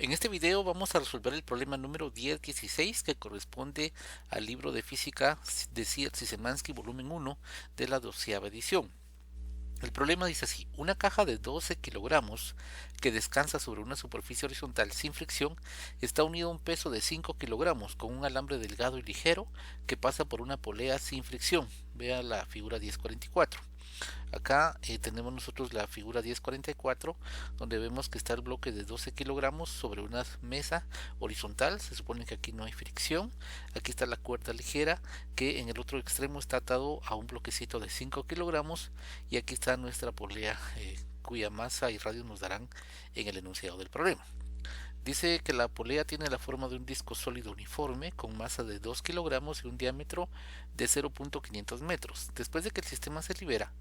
En este video vamos a resolver el problema número 1016 que corresponde al libro de física de Csikszentmihalyi volumen 1 de la 12ª edición. El problema dice así: una caja de 12 kilogramos que descansa sobre una superficie horizontal sin fricción está unida a un peso de 5 kilogramos con un alambre delgado y ligero que pasa por una polea sin fricción. Vea la figura 1044. Acá tenemos nosotros la figura 1044, donde vemos que está el bloque de 12 kilogramos sobre una mesa horizontal. Se supone que aquí no hay fricción. Aquí está la cuerda ligera, que en el otro extremo está atado a un bloquecito de 5 kilogramos. Y aquí está nuestra polea, cuya masa y radio nos darán en el enunciado del problema. Dice que la polea tiene la forma de un disco sólido uniforme con masa de 2 kilogramos y un diámetro de 0.500 metros. Después de que el sistema se libera,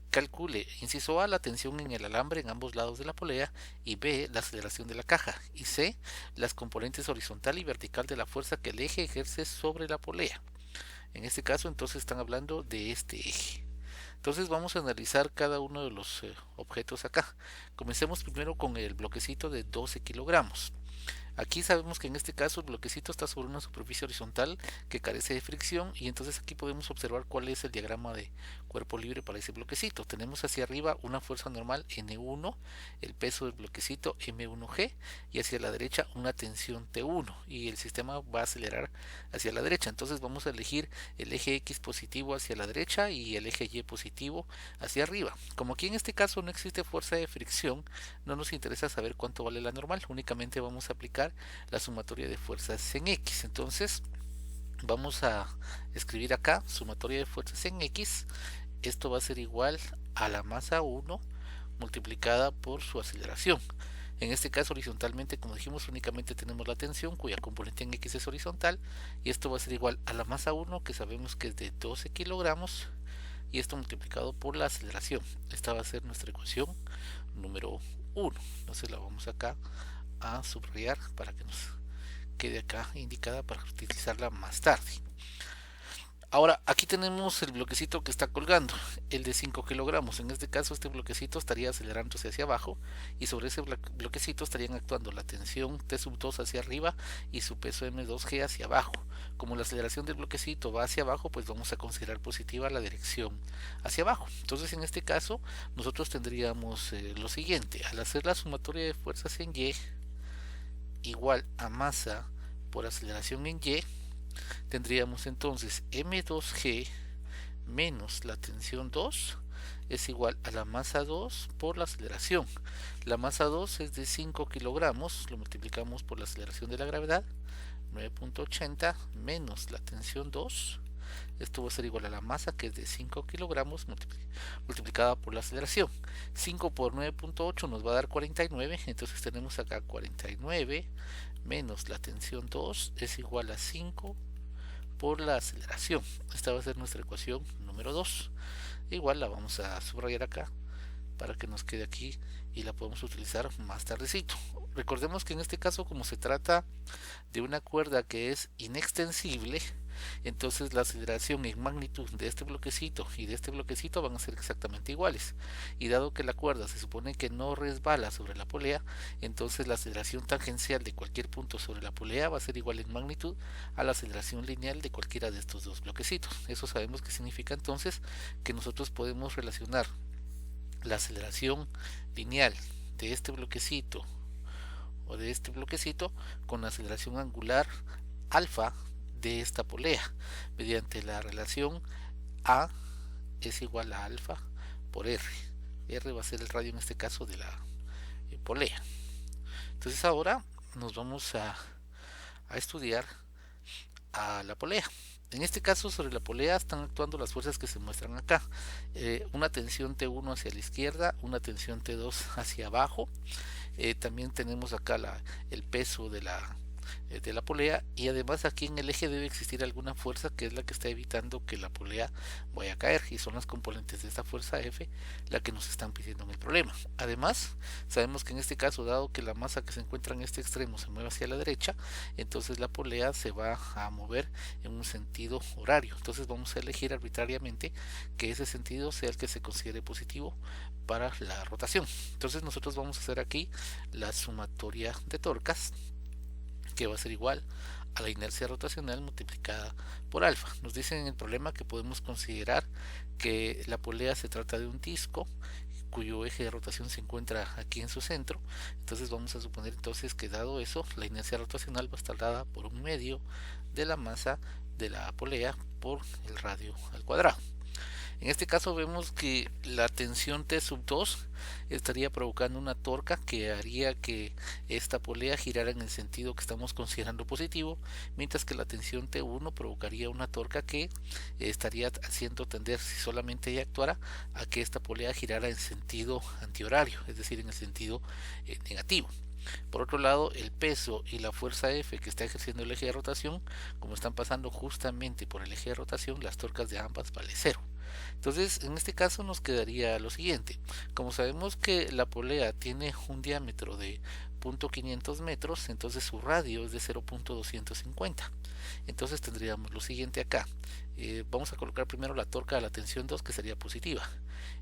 calcule, inciso A, la tensión en el alambre en ambos lados de la polea, y B, la aceleración de la caja, y C, las componentes horizontal y vertical de la fuerza que el eje ejerce sobre la polea. En este caso entonces están hablando de este eje. Entonces vamos a analizar cada uno de los objetos acá. Comencemos primero con el bloquecito de 12 kilogramos. Aquí sabemos que en este caso el bloquecito está sobre una superficie horizontal que carece de fricción, y entonces aquí podemos observar cuál es el diagrama de cuerpo libre para ese bloquecito. Tenemos hacia arriba una fuerza normal N1, el peso del bloquecito M1G, y hacia la derecha una tensión T1, y el sistema va a acelerar hacia la derecha. Entonces vamos a elegir el eje X positivo hacia la derecha y el eje Y positivo hacia arriba. Como aquí en este caso no existe fuerza de fricción, no nos interesa saber cuánto vale la normal, únicamente vamos a aplicar la sumatoria de fuerzas en X. Entonces vamos a escribir acá sumatoria de fuerzas en X. Esto va a ser igual a la masa 1 multiplicada por su aceleración. En este caso horizontalmente, como dijimos, únicamente tenemos la tensión cuya componente en X es horizontal, y esto va a ser igual a la masa 1, que sabemos que es de 12 kilogramos, y esto multiplicado por la aceleración. Esta va a ser nuestra ecuación número 1. Entonces la vamos acá a subrayar para que nos quede acá indicada para utilizarla más tarde. Ahora, aquí tenemos el bloquecito que está colgando, el de 5 kilogramos. En este caso, este bloquecito estaría acelerándose hacia abajo, y sobre ese bloquecito estarían actuando la tensión T2 hacia arriba y su peso M2G hacia abajo. Como la aceleración del bloquecito va hacia abajo, pues vamos a considerar positiva la dirección hacia abajo. Entonces, en este caso, nosotros tendríamos lo siguiente: al hacer la sumatoria de fuerzas en Y igual a masa por aceleración en Y, tendríamos entonces M2G menos la tensión 2 es igual a la masa 2 por la aceleración. La masa 2 es de 5 kilogramos, lo multiplicamos por la aceleración de la gravedad, 9.80 menos la tensión 2. Esto va a ser igual a la masa, que es de 5 kilogramos, multiplicada por la aceleración. 5 por 9.8 nos va a dar 49, entonces tenemos acá 49 menos la tensión 2 es igual a 5 por la aceleración. Esta va a ser nuestra ecuación número 2. Igual la vamos a subrayar acá para que nos quede aquí y la podemos utilizar más tardecito. Recordemos que en este caso, como se trata de una cuerda que es inextensible, entonces la aceleración en magnitud de este bloquecito y de este bloquecito van a ser exactamente iguales, y dado que la cuerda se supone que no resbala sobre la polea, entonces la aceleración tangencial de cualquier punto sobre la polea va a ser igual en magnitud a la aceleración lineal de cualquiera de estos dos bloquecitos. Eso sabemos que significa entonces que nosotros podemos relacionar la aceleración lineal de este bloquecito o de este bloquecito con la aceleración angular alfa de esta polea, mediante la relación A es igual a alfa por R. R va a ser el radio en este caso de la polea. Entonces ahora nos vamos a estudiar a la polea. En este caso, sobre la polea están actuando las fuerzas que se muestran acá. Una tensión T1 hacia la izquierda, una tensión T2 hacia abajo. También tenemos acá el peso de la de la polea, y además aquí en el eje debe existir alguna fuerza que es la que está evitando que la polea vaya a caer, y son las componentes de esta fuerza F la que nos están pidiendo en el problema. Además, sabemos que en este caso, dado que la masa que se encuentra en este extremo se mueve hacia la derecha, entonces la polea se va a mover en un sentido horario. Entonces vamos a elegir arbitrariamente que ese sentido sea el que se considere positivo para la rotación. Entonces nosotros vamos a hacer aquí la sumatoria de torcas, que va a ser igual a la inercia rotacional multiplicada por alfa. Nos dicen en el problema que podemos considerar que la polea se trata de un disco cuyo eje de rotación se encuentra aquí en su centro. Entonces vamos a suponer entonces que, dado eso, la inercia rotacional va a estar dada por un medio de la masa de la polea por el radio al cuadrado. En este caso vemos que la tensión T sub 2 estaría provocando una torca que haría que esta polea girara en el sentido que estamos considerando positivo, mientras que la tensión T1 provocaría una torca que estaría haciendo tender, si solamente ella actuara, a que esta polea girara en sentido antihorario, es decir, en el sentido negativo. Por otro lado, el peso y la fuerza F que está ejerciendo el eje de rotación, como están pasando justamente por el eje de rotación, las torcas de ambas vale 0. Entonces, en este caso nos quedaría lo siguiente. Como sabemos que la polea tiene un diámetro de 0.500 metros, entonces su radio es de 0.250. Entonces tendríamos lo siguiente acá. Vamos a colocar primero la torca de la tensión 2, que sería positiva.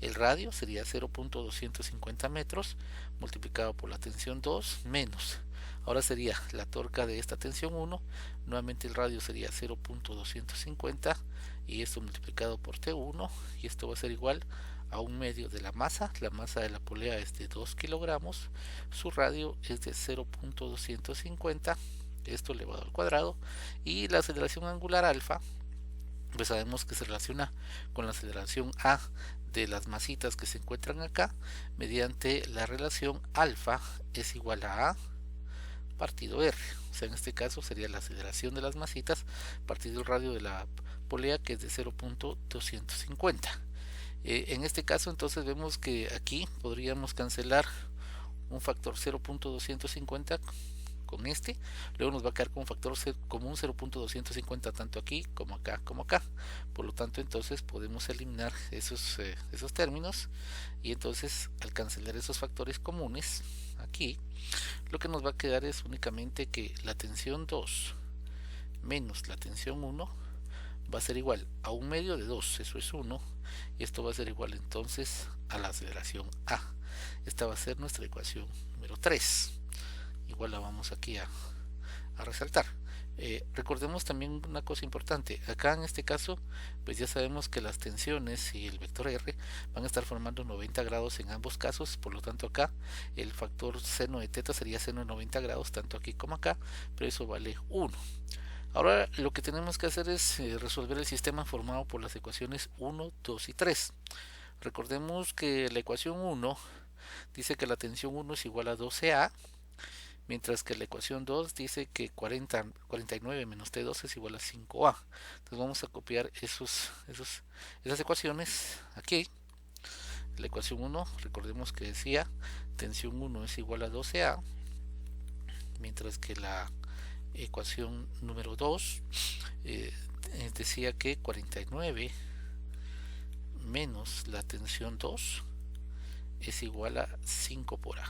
El radio sería 0.250 metros multiplicado por la tensión 2 menos. Ahora sería la torca de esta tensión 1. Nuevamente el radio sería 0.250 y esto multiplicado por T1, y esto va a ser igual a un medio de la masa. La masa de la polea es de 2 kilogramos, su radio es de 0.250, esto elevado al cuadrado, y la aceleración angular alfa, pues sabemos que se relaciona con la aceleración A de las masitas que se encuentran acá mediante la relación alfa es igual a A partido R. O sea, en este caso sería la aceleración de las masitas partido el radio de la polea, que es de 0.250. En este caso entonces vemos que aquí podríamos cancelar un factor 0.250 con este, luego nos va a quedar con un factor común 0.250 tanto aquí como acá como acá. Por lo tanto, entonces podemos eliminar esos términos, y entonces al cancelar esos factores comunes aquí, lo que nos va a quedar es únicamente que la tensión 2 menos la tensión 1 va a ser igual a un medio de 2, eso es 1, y esto va a ser igual entonces a la aceleración A. Esta va a ser nuestra ecuación número 3. Igual la vamos aquí a resaltar. Recordemos también una cosa importante. Acá en este caso, pues ya sabemos que las tensiones y el vector R van a estar formando 90 grados en ambos casos. Por lo tanto, acá el factor seno de teta sería seno de 90 grados tanto aquí como acá, pero eso vale 1. Ahora lo que tenemos que hacer es resolver el sistema formado por las ecuaciones 1, 2 y 3. Recordemos que la ecuación 1 dice que la tensión 1 es igual a 12A, mientras que la ecuación 2 dice que 49 menos T2 es igual a 5A. Entonces vamos a copiar esas ecuaciones aquí. La ecuación 1, recordemos que decía tensión 1 es igual a 12A, mientras que la ecuación número 2 decía que 49 menos la tensión 2 es igual a 5 por A.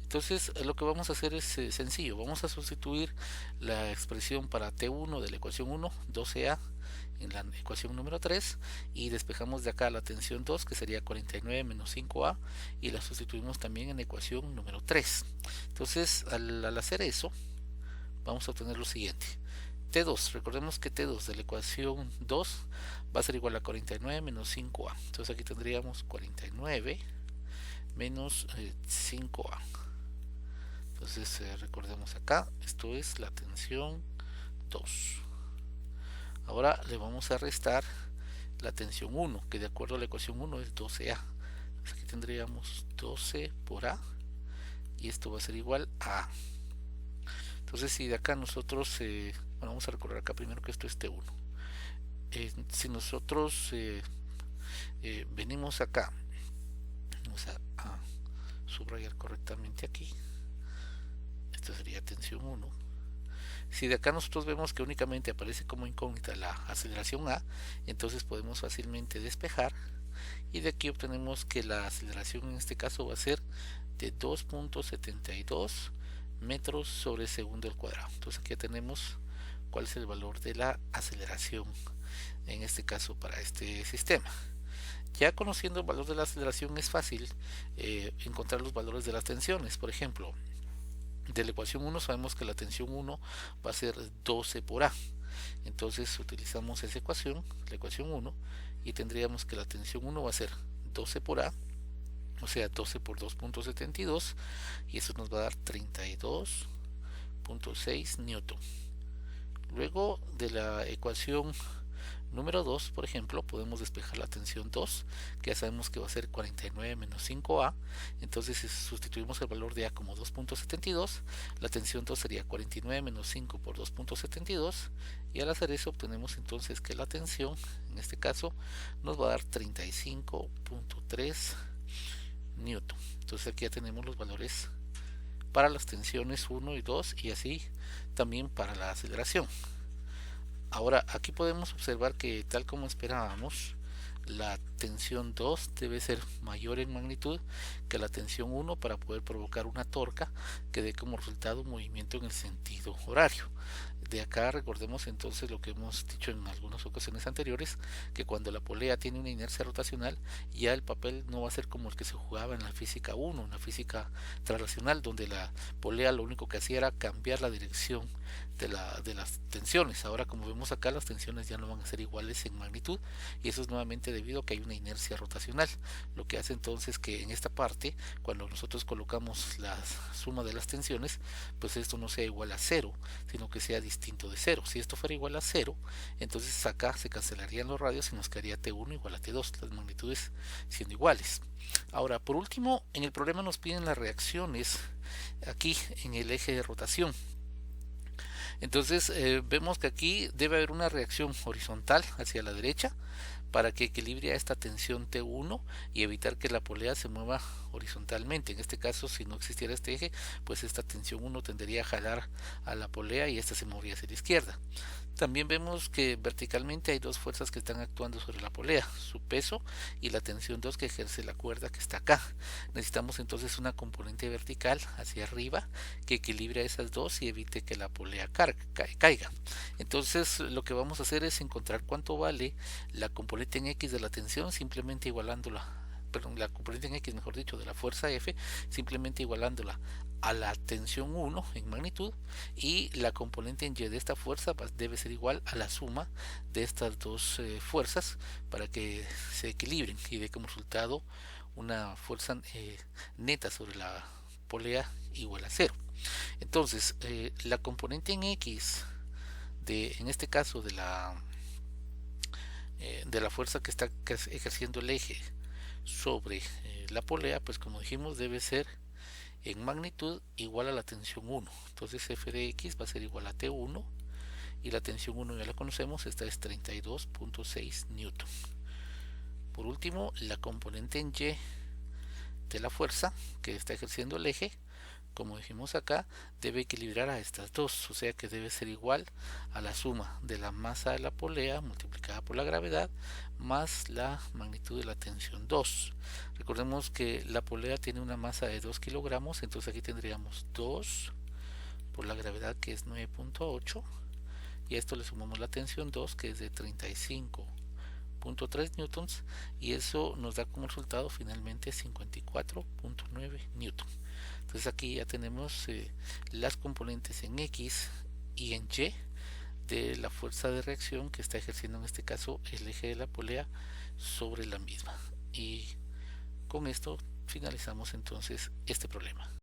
Entonces lo que vamos a hacer es sencillo. Vamos a sustituir la expresión para T1 de la ecuación 1, 12A, en la ecuación número 3, y despejamos de acá la tensión 2, que sería 49 menos 5A, y la sustituimos también en la ecuación número 3. Entonces al hacer eso vamos a obtener lo siguiente. T2, recordemos que T2 de la ecuación 2 va a ser igual a 49 menos 5A. Entonces aquí tendríamos 49 menos 5A. Entonces recordemos acá, esto es la tensión 2. Ahora le vamos a restar la tensión 1, que de acuerdo a la ecuación 1 es 12A. Entonces aquí tendríamos 12 por A, y esto va a ser igual a A. Entonces si de acá nosotros, bueno, vamos a recordar acá primero que esto es T1. Si nosotros venimos acá, vamos a subrayar correctamente aquí, esto sería tensión 1. Si de acá nosotros vemos que únicamente aparece como incógnita la aceleración A, entonces podemos fácilmente despejar, y de aquí obtenemos que la aceleración en este caso va a ser de 2.72 metros sobre segundo al cuadrado. Entonces aquí ya tenemos cuál es el valor de la aceleración en este caso para este sistema. Ya conociendo el valor de la aceleración es fácil encontrar los valores de las tensiones. Por ejemplo, de la ecuación 1 sabemos que la tensión 1 va a ser 12 por A. Entonces utilizamos esa ecuación, la ecuación 1, y tendríamos que la tensión 1 va a ser 12 por A, o sea 12 por 2.72, y eso nos va a dar 32.6 newton. Luego de la ecuación número 2, por ejemplo, podemos despejar la tensión 2, que ya sabemos que va a ser 49 menos 5A. Entonces, si sustituimos el valor de A como 2.72, la tensión 2 sería 49 menos 5 por 2.72, y al hacer eso obtenemos entonces que la tensión, en este caso, nos va a dar 35.3 newton. Entonces aquí ya tenemos los valores para las tensiones 1 y 2, y así también para la aceleración. Ahora aquí podemos observar que, tal como esperábamos, la tensión 2 debe ser mayor en magnitud que la tensión 1 para poder provocar una torca que dé como resultado un movimiento en el sentido horario. De acá recordemos entonces lo que hemos dicho en algunas ocasiones anteriores, que cuando la polea tiene una inercia rotacional, ya el papel no va a ser como el que se jugaba en la física 1, en la física translacional, donde la polea lo único que hacía era cambiar la dirección de las tensiones. Ahora, como vemos acá, las tensiones ya no van a ser iguales en magnitud, y eso es nuevamente debido a que hay una inercia rotacional, lo que hace entonces que en esta parte, cuando nosotros colocamos la suma de las tensiones, pues esto no sea igual a 0, sino que sea distinto de 0. Si esto fuera igual a 0, entonces acá se cancelarían los radios y nos quedaría T1 igual a T2, las magnitudes siendo iguales. Ahora, por último, en el problema nos piden las reacciones aquí en el eje de rotación. Entonces vemos que aquí debe haber una reacción horizontal hacia la derecha para que equilibre a esta tensión T1 y evitar que la polea se mueva horizontalmente. En este caso, si no existiera este eje, pues esta tensión 1 tendería a jalar a la polea y esta se movería hacia la izquierda. También vemos que verticalmente hay dos fuerzas que están actuando sobre la polea, su peso y la tensión 2 que ejerce la cuerda que está acá. Necesitamos entonces una componente vertical hacia arriba que equilibre a esas dos y evite que la polea caiga. Entonces lo que vamos a hacer es encontrar cuánto vale la componente en X de la tensión, simplemente igualándola, perdón, la componente en X, mejor dicho, de la fuerza F, simplemente igualándola a la tensión 1 en magnitud, y la componente en Y de esta fuerza debe ser igual a la suma de estas dos fuerzas para que se equilibren y dé como resultado una fuerza neta sobre la polea igual a 0. Entonces la componente en X en este caso de la fuerza que está ejerciendo el eje sobre la polea, pues como dijimos, debe ser en magnitud igual a la tensión 1. Entonces F de X va a ser igual a T1, y la tensión 1 ya la conocemos, esta es 32.6 newton. Por último, la componente en Y de la fuerza que está ejerciendo el eje, como dijimos acá, debe equilibrar a estas dos, o sea que debe ser igual a la suma de la masa de la polea multiplicada por la gravedad más la magnitud de la tensión 2. Recordemos que la polea tiene una masa de 2 kilogramos, entonces aquí tendríamos 2 por la gravedad, que es 9.8, y a esto le sumamos la tensión 2, que es de 35.3 newtons, y eso nos da como resultado finalmente 54.9 newton. Entonces aquí ya tenemos las componentes en X y en Y de la fuerza de reacción que está ejerciendo en este caso el eje de la polea sobre la misma. Y con esto finalizamos entonces este problema.